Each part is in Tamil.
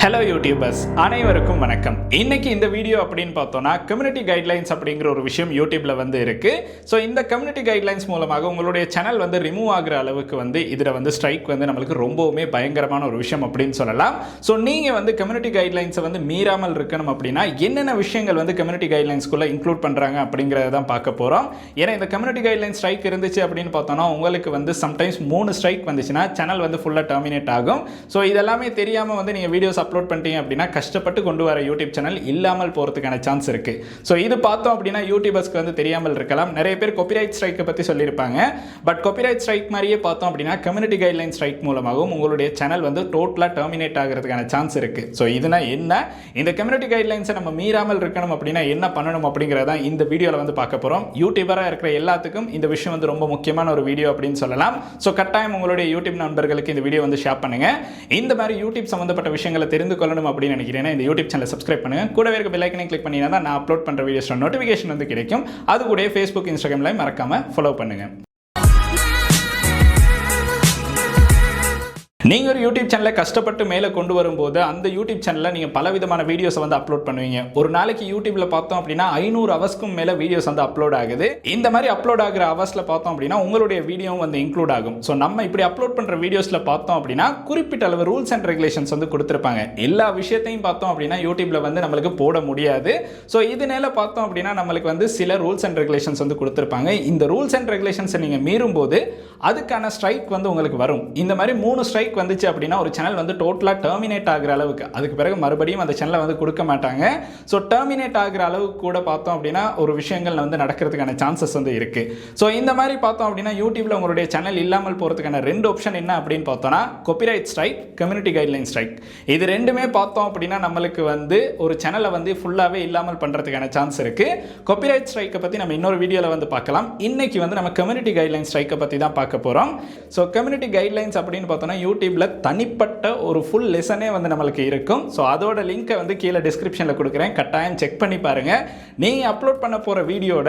ஹலோ யூடியூபர்ஸ், அனைவருக்கும் வணக்கம். இன்னைக்கு இந்த வீடியோ அப்படின்னு பார்த்தோம்னா கம்யூனிட்டி கைட்லைன்ஸ் அப்படிங்கிற ஒரு விஷயம் யூடியூப்ல இருக்கு. ஸோ இந்த கம்யூனிட்டி கைட்லைன்ஸ் மூலமாக உங்களுடைய சேனல் ரிமூவ் ஆகிற அளவுக்கு இதில் ஸ்ட்ரைக் நம்மளுக்கு ரொம்பவுமே பயங்கரமான ஒரு விஷயம் அப்படின்னு சொல்லலாம். ஸோ நீங்கள் கம்யூனிட்டி கைட்லைன்ஸை மீறாமல் இருக்கணும் அப்படின்னா என்னென்ன விஷயங்கள் கம்யூனிட்டி கைட்லைன்ஸ்குள்ளே இன்க்ளூட் பண்ணுறாங்க அப்படிங்கிறத தான் பார்க்க போகிறோம். ஏன்னா இந்த கம்யூனிட்டி கைட்லைன் ஸ்ட்ரைக் இருந்துச்சு அப்படின்னு பார்த்தோம்னா உங்களுக்கு சம்டைம்ஸ் 3 ஸ்ட்ரைக் வந்துச்சுன்னா சேனல் ஃபுல்லாக டெர்மினேட் ஆகும். ஸோ இதெல்லாமே தெரியாமல் நீங்கள் வீடியோஸ் அப்லோட் பண்ணிட்டீங்க அப்படின்னா கஷ்டப்பட்டு கொண்டு வர யூடியூப் சேனல் இல்லாமல் போறதுக்கான சான்ஸ் இருக்கு. ஸோ இது பார்த்தோம் அப்படின்னா யூடியூபர்ஸ்க்கு தெரியாமல் இருக்கலாம். நிறைய பேர் காப்பிரைட் ஸ்ட்ரைக்கை பற்றி சொல்லியிருப்பாங்க. பட் காப்பிரைட் ஸ்ட்ரைக் மாதிரியே பார்த்தோம் அப்படின்னா கம்யூனிட்டி கைட்லைன் ஸ்ட்ரைக் மூலமாகவும் உங்களுடைய சேனல் டோட்டலாக டெர்மினேட் ஆகிறதுக்கான சான்ஸ் இருக்கு. ஸோ இதுனா என்ன, இந்த கம்யூனிட்டி கைட்லைன்ஸை நம்ம மீறாமல் இருக்கணும் அப்படின்னா என்ன பண்ணணும் அப்படிங்கிறத இந்த வீடியோவில் பார்க்க போகிறோம். யூடியூபராக இருக்கிற எல்லாத்துக்கும் இந்த விஷயம் ரொம்ப முக்கியமான ஒரு வீடியோ அப்படின்னு சொல்லலாம். ஸோ கட்டாயம் உங்களுடைய யூடியூப் நண்பர்களுக்கு இந்த வீடியோ ஷேர் பண்ணுங்க. இந்த மாதிரி யூடியூப் சம்பந்தப்பட்ட விஷயங்களை தெரிந்து கொள்ளணும் அப்படின்னு நினைக்கிறேன். இந்த யூடியூப் சேனலை சப்ஸ்கிரைப் பண்ணுங்க. கூடவே இருக்க பெல் ஐகானை கிளிக் பண்ணினா தான் நான் அப்லோட் பண்ற வீடியோஸ் நோட்டிஃபிகேஷன் கிடைக்கும். அது கூட ஃபேஸ்புக், இன்ஸ்டாகிராம்ல மறக்காம ஃபாலோ பண்ணுங்க. நீங்கள் ஒரு யூடியூப் சேனலை கஷ்டப்பட்டு மேலே கொண்டு வரும்போது அந்த யூடியூப் சேனலில் நீங்கள் பலவிதமான வீடியோஸை அப்லோட் பண்ணுவீங்க. ஒரு நாளைக்கு யூடியூப்ல பார்த்தோம் அப்படின்னா 500 ஹவர்ஸ்க்கும் மேலே வீடியோஸ் அப்லோட் ஆகுது. இந்த மாதிரி அப்லோட் ஆகிற ஹவர்ஸில் பார்த்தோம் அப்படின்னா உங்களுடைய வீடியோவும் இன்க்ளூட் ஆகும். ஸோ நம்ம இப்படி அப்லோட் பண்ணுற வீடியோஸில் பார்த்தோம் அப்படின்னா குறிப்பிட்ட அளவு ரூல்ஸ் அண்ட் ரெகுலேஷன்ஸ் கொடுத்துருப்பாங்க. எல்லா விஷயத்தையும் பார்த்தோம் அப்படின்னா யூடியூப்ல நம்மளுக்கு போட முடியாது. ஸோ இதனால பார்த்தோம் அப்படின்னா நம்மளுக்கு சில ரூல்ஸ் அண்ட் ரெகுலேஷன்ஸ் கொடுத்துருப்பாங்க. இந்த ரூல்ஸ் அண்ட் ரெகுலேஷன்ஸை நீங்கள் மீறும் போது அதுக்கான ஸ்ட்ரைக் உங்களுக்கு வரும். இந்த மாதிரி 3 ஸ்ட்ரைக் வந்துச்சு அப்படின்னா ஒரு சேனல் டோட்டலா டெர்மினேட் ஆகிற அளவுக்கு, அதுக்கு பிறகு மறுபடியும் அந்த சேனலை கொடுக்க மாட்டாங்க. ஸோ டெர்மினேட் ஆகிற அளவுக்கு கூட பார்த்தோம் அப்படின்னா ஒரு விஷயங்கள் நடக்கிறதுக்கான சான்சஸ் இருக்கு. ஸோ இந்த மாதிரி பார்த்தோம் அப்படின்னா யூடியூப்ல உங்களுடைய சேனல் இல்லாமல் போறதுக்கான 2 ஆப்ஷன் என்ன அப்படின்னு பார்த்தோம்னா copyright strike, community guideline strike. இது ரெண்டுமே பார்த்தோம் அப்படின்னா நம்மளுக்கு ஒரு சேனலை ஃபுல்லாவே இல்லாமல் பண்றதுக்கான சான்ஸ் இருக்கு. காப்பிரைட் ஸ்ட்ரைக்கை பத்தி நம்ம இன்னொரு வீடியோல பார்க்கலாம். இன்னைக்கு நம்ம கம்யூனிட்டி கைட்லைன் ஸ்ட்ரைக்கை பத்தி தான் பார்க்க போறோம். ஸோ கம்யூனிட்டி கைட்லைன்ஸ் அப்படின்னு பார்த்தோம்னா யூடியூப்ல தனிப்பட்ட ஒரு ஃபுல் லெசனே நம்மளுக்கு இருக்கும். ஸோ அதோட லிங்கை கீழே டிஸ்கிரிப்ஷனில் கொடுக்குறேன். கட்டாயம் செக் பண்ணி பாருங்க. நீங்கள் அப்லோட் பண்ண போகிற வீடியோட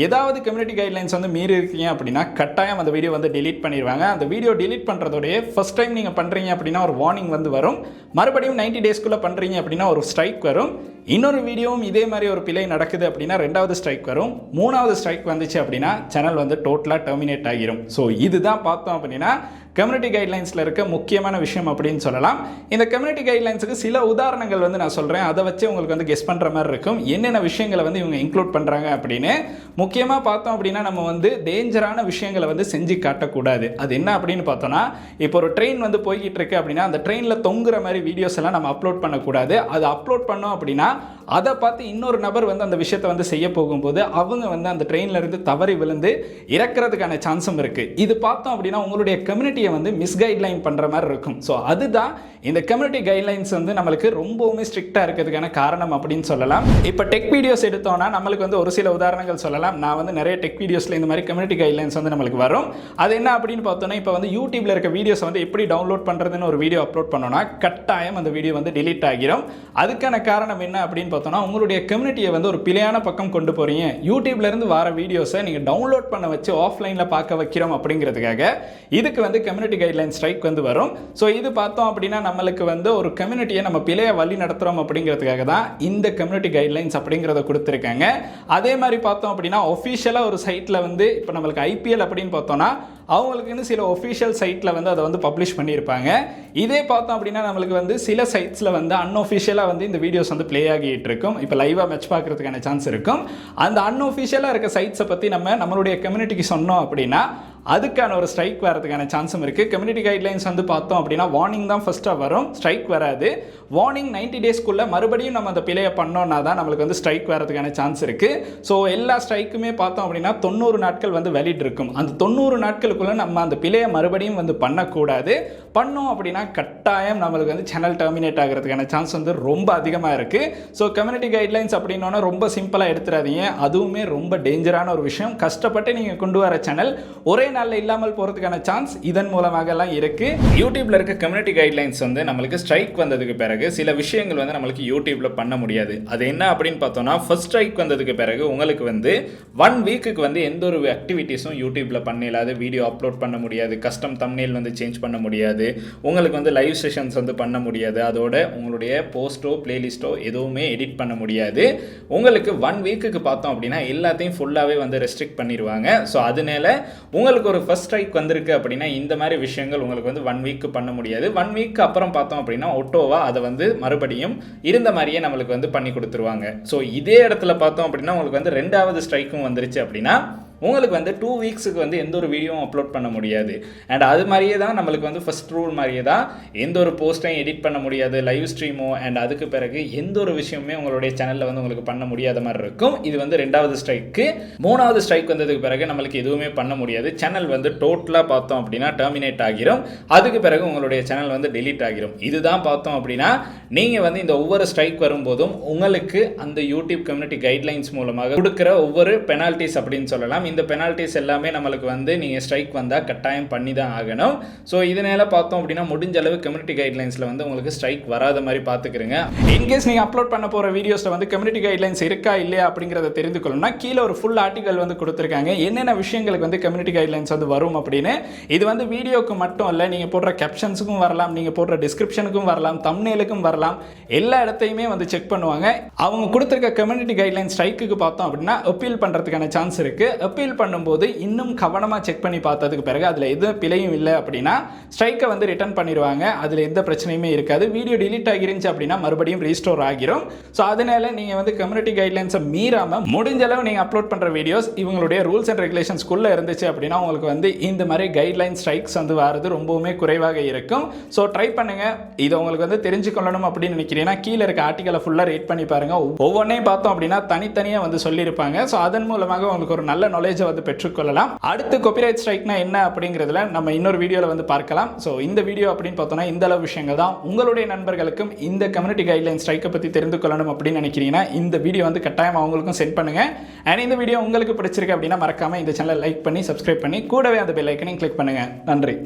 ஏதாவது கம்யூனிட்டி கைட்லைன்ஸ் மீறி இருக்கீங்க அப்படின்னா கட்டாயம் அந்த வீடியோ delete பண்ணிடுவாங்க. அந்த வீடியோ delete பண்ணுறதோடைய ஃபர்ஸ்ட் டைம் நீங்கள் பண்ணுறீங்க அப்படின்னா ஒரு வார்னிங் வரும். மறுபடியும் 90 டேஸ்க்குள்ளே பண்ணுறீங்க அப்படின்னா ஒரு ஸ்ட்ரைக் வரும். இன்னொரு வீடியோவும் இதே மாதிரி ஒரு பிழை நடக்குது அப்படின்னா 2வது ஸ்ட்ரைக் வரும். 3வது ஸ்ட்ரைக் வந்துச்சு அப்படின்னா சேனல் டோட்டலாக டெர்மினேட் ஆகிரும். ஸோ இதுதான் பார்த்தோம் அப்படின்னா கம்யூனிட்டி கைட்லைன்ஸில் இருக்க முக்கியமான விஷயம் அப்படின்னு சொல்லலாம். இந்த கம்யூனிட்டி கைட்லைன்ஸுக்கு சில உதாரணங்கள் நான் சொல்கிறேன். அதை வச்சு உங்களுக்கு கெஸ் பண்ணுற மாதிரி இருக்கும் என்னென்ன விஷயங்களை இவங்க இன்க்ளூட் பண்ணுறாங்க அப்படின்னு. முக்கியமாக பார்த்தோம் அப்படின்னா நம்ம டேஞ்சரான விஷயங்களை செஞ்சு காட்டக்கூடாது. அது என்ன அப்படின்னு பார்த்தோம்னா, இப்போ ஒரு ட்ரெயின் போய்கிட்டு இருக்கு அப்படின்னா அந்த ட்ரெயினில் தொங்குற மாதிரி வீடியோஸ் எல்லாம் நம்ம அப்லோட் பண்ணக்கூடாது. அதை அப்லோட் பண்ணோம் அப்படின்னா அதை பார்த்து இன்னொரு நபர் அந்த விஷயத்தை செய்ய போகும்போது அவங்க அந்த ட்ரெயின்ல இருந்து தவறி விழுந்து இறக்கிறதுக்கான சான்ஸும் இருக்கு. இது பார்த்தோம் அப்படின்னா உங்களுடைய கம்யூனிட்டியை மிஸ்கைட்லைன் பண்ற மாதிரி இருக்கும். ஸோ அதுதான் இந்த கம்யூனிட்டி கைட்லைன்ஸ் நம்மளுக்கு ரொம்பவுமே ஸ்ட்ரிக்டா இருக்கிறதுக்கான காரணம் அப்படின்னு சொல்லலாம். இப்போ டெக் வீடியோஸ் எடுத்தோம்னா நம்மளுக்கு ஒரு சில உதாரணங்கள் சொல்லலாம். நான் நிறைய டெக் வீடியோஸ்ல இந்த மாதிரி கம்யூனிட்டி கைட்லைன்ஸ் நம்மளுக்கு வரும். அது என்ன அப்படின்னு பார்த்தோம்னா, இப்போ யூடியூப்ல இருக்க வீடியோஸ் எப்படி டவுன்லோட் பண்றதுன்னு ஒரு வீடியோ அப்லோட் பண்ணோம்னா கட்டாயம் அந்த வீடியோ delete ஆகிரும். அதுக்கான காரணம் என்ன அப்படின்னு பார்த்தோம்னா, உங்களுடைய கம்யூனிட்டியை ஒரு பிழையான பக்கம் கொண்டு போறீங்க. யூடியூப்ல இருந்து வர வீடியோஸை நீங்க டவுன்லோட் பண்ண வச்சு ஆஃப்லைன்ல பார்க்க வைக்கிறோம் அப்படிங்கிறதுக்காக இதுக்கு கம்யூனிட்டி கைட்லைன் ஸ்ட்ரைக் வரும். ஸோ இது பார்த்தோம் அப்படின்னா நம்மளுக்கு ஒரு கம்யூனிட்டியை நம்ம பிழைய வழி நடத்துறோம் அப்படிங்கிறதுக்காக தான் இந்த கம்யூனிட்டி கைட்லைன்ஸ் அப்படிங்கிறத கொடுத்துருக்காங்க. அதே மாதிரி பார்த்தோம் அப்படின்னா ஒஃபிஷியலா ஒரு சைட்ல இப்போ நம்மளுக்கு IPL அப்படின்னு பார்த்தோம்னா அவங்களுக்கு சில ஒஃபிஷியல் சைட்ல அதை பப்ளிஷ் பண்ணியிருப்பாங்க. இதே பார்த்தோம் அப்படின்னா நம்மளுக்கு சில சைட்ஸ்ல அன்ஒஃபிஷியலா இந்த வீடியோஸ் ப்ளே ஆகிட்டு இருக்கும். இப்போ லைவா மேட்ச் பார்க்கறதுக்கான சான்ஸ் இருக்கும். அந்த அன்ஒஃபிஷியலா இருக்க சைட்ஸை பற்றி நம்மளுடைய கம்யூனிட்டிக்கு சொன்னோம் அப்படின்னா அதுக்கான ஒரு ஸ்ட்ரைக் வரதுக்கான சான்ஸும் இருக்கு. கம்யூனிட்டி கைட்லைன்ஸ் பார்த்தோம் அப்படின்னா வார்னிங் தான் ஃபர்ஸ்டா வரும், ஸ்ட்ரைக் வராது. வார்னிங் 90 டேஸ்க்குள்ள மறுபடியும் நம்ம அந்த பிழையை பண்ணோம்னா தான் நம்மளுக்கு ஸ்ட்ரைக் வரதுக்கான சான்ஸ் இருக்கு. ஸோ எல்லா ஸ்ட்ரைக்குமே பார்த்தோம் அப்படின்னா 90 நாட்கள் வேலிட் இருக்கும். அந்த 90 நாட்களுக்குள்ள நம்ம அந்த பிழையை மறுபடியும் பண்ணக்கூடாது. பண்ணோம் அப்படின்னா கட்டாயம் நம்மளுக்கு சேனல் டெர்மினேட் ஆகிறதுக்கான சான்ஸ் ரொம்ப அதிகமாக இருக்கு. ஸோ கம்யூனிட்டி கைட்லைன்ஸ் அப்படின்னா ரொம்ப சிம்பிளாக எடுத்துறாதீங்க. அதுவுமே ரொம்ப டேஞ்சரான ஒரு விஷயம். கஷ்டப்பட்டு நீங்கள் கொண்டு வர சேனல் ஒரே நாளில் இல்லாமல் போகிறதுக்கான சான்ஸ் இதன் மூலமாக எல்லாம் இருக்கு. யூடியூப்ல இருக்க கம்யூனிட்டி கைட்லைன்ஸ் வந்து நம்மளுக்கு ஸ்ட்ரைக் வந்ததுக்கு பிறகு சில விஷயங்கள் வந்து நம்மளுக்கு யூடியூப்ல பண்ண முடியாது. அது என்ன அப்படின்னு பார்த்தோம்னா, ஃபர்ஸ்ட் ஸ்ட்ரைக் வந்ததுக்கு பிறகு உங்களுக்கு வந்து 1 வீக்குக்கு வந்து எந்த ஒரு ஆக்டிவிட்டீஸும் யூடியூப்ல பண்ணலாது, வீடியோ அப்லோட் பண்ண முடியாது, கஸ்டம் தம்ப்நெயில் வந்து சேஞ்ச் பண்ண முடியாது, உங்களுக்கு வந்து லைவ் செஷன்ஸ் வந்து பண்ண முடியாது, அதோட உங்களுடைய போஸ்ட்டோ பிளேலிஸ்ட்டோ எதுவுமே எடிட் பண்ண முடியாது. உங்களுக்கு 1 வீக்குக்கு பார்த்தோம் அப்படின்னா எல்லாத்தையும் ஃபுல்லாகவே வந்து ரெஸ்ட்ரிக்ட் பண்ணிடுவாங்க. ஸோ அதனால உங்களுக்கு ஒரு ஃபர்ஸ்ட் ஸ்ட்ரைக் வந்திருக்கு அப்படின்னா இந்த மாதிரி விஷயங்கள் உங்களுக்கு வந்து 1 வீக் பண்ண முடியாது. 1 வீக் அப்புறம் பார்த்தோம் அப்படின்னா ஒட்டோவா அதை வந்து மறுபடியும் இருந்த மாதிரியே நம்மளுக்கு வந்து பண்ணி கொடுத்துருவாங்க. ஸோ இதே இடத்துல பார்த்தோம் அப்படின்னா உங்களுக்கு வந்து 2வது ஸ்ட்ரைக்கும் வந்துருச்சு அப்படின்னா உங்களுக்கு வந்து 2 வீக்ஸுக்கு வந்து எந்த ஒரு வீடியோவும் அப்லோட் பண்ண முடியாது. அண்ட் அது மாதிரியே தான் நம்மளுக்கு வந்து ஃபர்ஸ்ட் ரூல் மாதிரியே தான் எந்த ஒரு போஸ்ட்டையும் எடிட் பண்ண முடியாது, லைவ் ஸ்ட்ரீமோ அண்ட் அதுக்கு பிறகு எந்த ஒரு விஷயமுமே உங்களுடைய சேனலில் வந்து உங்களுக்கு பண்ண முடியாத மாதிரி இருக்கும். இது வந்து 2வது ஸ்ட்ரைக்கு. 3வது ஸ்ட்ரைக் வந்ததுக்கு பிறகு நம்மளுக்கு எதுவுமே பண்ண முடியாது. சேனல் வந்து டோட்டலாக பார்த்தோம் அப்படின்னா டெர்மினேட் ஆகிரும். அதுக்கு பிறகு உங்களுடைய சேனல் வந்து டெலீட் ஆகிரும். இதுதான் பார்த்தோம் அப்படின்னா நீங்கள் வந்து இந்த ஒவ்வொரு ஸ்ட்ரைக் வரும்போதும் உங்களுக்கு அந்த யூடியூப் கம்யூனிட்டி கைட்லைன்ஸ் மூலமாக கொடுக்குற ஒவ்வொரு பெனால்ட்டிஸ் அப்படின்னு சொல்லலாம். இந்த பெனால்ட்டிஸ் எல்லாமே நம்மளுக்கு வந்து நீங்கள் ஸ்ட்ரைக் வந்தால் கட்டாயம் பண்ணி தான் ஆகணும். ஸோ இதனால பார்த்தோம் அப்படின்னா முடிஞ்ச அளவு கம்யூனிட்டி கைட்லைன்ஸில் வந்து உங்களுக்கு ஸ்ட்ரைக் வராத மாதிரி பார்த்துக்கிறங்க. இன்கேஸ் நீங்கள் அப்லோட் பண்ண போகிற வீடியோஸில் வந்து கம்யூனிட்டி கைட்லைன்ஸ் இருக்கா இல்லையா அப்படிங்கிறத தெரிந்து கொள்ளணும்னா கீழே ஒரு ஃபுல் ஆர்டிகல் வந்து கொடுத்துருக்காங்க, என்னென்ன விஷயங்களுக்கு வந்து கம்யூனிட்டி கைட்லைன்ஸ் வந்து வரும் அப்படின்னு. இது வந்து வீடியோக்கு மட்டும் இல்லை, நீங்கள் போடுற கேப்ஷன்ஸுக்கும் வரலாம், நீங்கள் போடுற டிஸ்கிரிப்ஷனுக்கும் வரலாம், தம்ப்நெயிலுக்கும் வரலாம், எல்லா இடத்தையுமே வந்து செக் பண்ணுவாங்க. அவங்க கொடுத்துருக்க கம்யூனிட்டி கைட்லைன் ஸ்ட்ரைக்கு பார்த்தோம் அப்படின்னா அப்பீல் பண்ணுறதுக்கான சான்ஸ் இருக்குது. அப்பீல் பண்ணும்போது இன்னும் கவனமாக செக் பண்ணி பார்த்ததுக்கு பிறகு அதில் எதுவும் பிழையும் இல்லை அப்படின்னா ஸ்ட்ரைக்கை வந்து ரிட்டர்ன் பண்ணிடுவாங்க. அதில் எந்த பிரச்சனையுமே இருக்காது. வீடியோ டிலீட் ஆகிருந்துச்சு அப்படின்னா மறுபடியும் ரீஸ்டோர் ஆகிரும். ஸோ அதனால நீங்கள் வந்து கம்யூனிட்டி கைட்லைன்ஸை மீறாமல் முடிஞ்ச அளவு நீங்கள் அப்லோட் பண்ணுற வீடியோஸ் இவங்களுடைய ரூல்ஸ் அண்ட் ரெகுலேஷன்ஸ்குள்ளே இருந்துச்சு அப்படின்னா உங்களுக்கு வந்து இந்த மாதிரி கைட்லைன் ஸ்ட்ரைக்ஸ் வந்து வரது ரொம்பவுமே குறைவாக இருக்கும். ஸோ ட்ரை பண்ணுங்கள். இதை உங்களுக்கு வந்து தெரிஞ்சுக்கொள்ளணும் அப்படின்னு நினைக்கிறீங்கன்னா கீழே இருக்க ஆர்டிகலை ஃபுல்லாக ரீட் பண்ணி பாருங்கள். ஒவ்வொன்றையும் பார்த்தோம் அப்படின்னா தனித்தனியாக வந்து சொல்லியிருப்பாங்க. ஸோ அதன் மூலமாக உங்களுக்கு ஒரு நல்ல நாலேஜை வந்து பெற்றுக்கொள்ளலாம். அடுத்து காப்பிரைட் ஸ்ட்ரைக்னா என்ன அப்படிங்கிறதுல நம்ம இன்னொரு வீடியோவில் வந்து பார்க்கலாம். ஸோ இந்த வீடியோ அப்படின்னு பார்த்தோம்னா இந்த அளவு விஷயங்கள் தான். உங்களுடைய நண்பர்களுக்கும் இந்த கம்யூனிட்டி கைட்லைன் ஸ்ட்ரைக்கை பற்றி தெரிந்து கொள்ளணும் அப்படின்னு நினைக்கிறீங்கன்னா இந்த வீடியோ வந்து கட்டாயம் அவங்களுக்கும் சென்ட் பண்ணுங்க. அண்ட் இந்த வீடியோ உங்களுக்கு பிடிச்சிருக்கு அப்படின்னா மறக்காம இந்த சேனலை லைக் பண்ணி சப்ஸ்கிரைப் பண்ணி கூடவே அந்த பெல் ஐக்கனையும் கிளிக் பண்ணுங்க. நன்றி.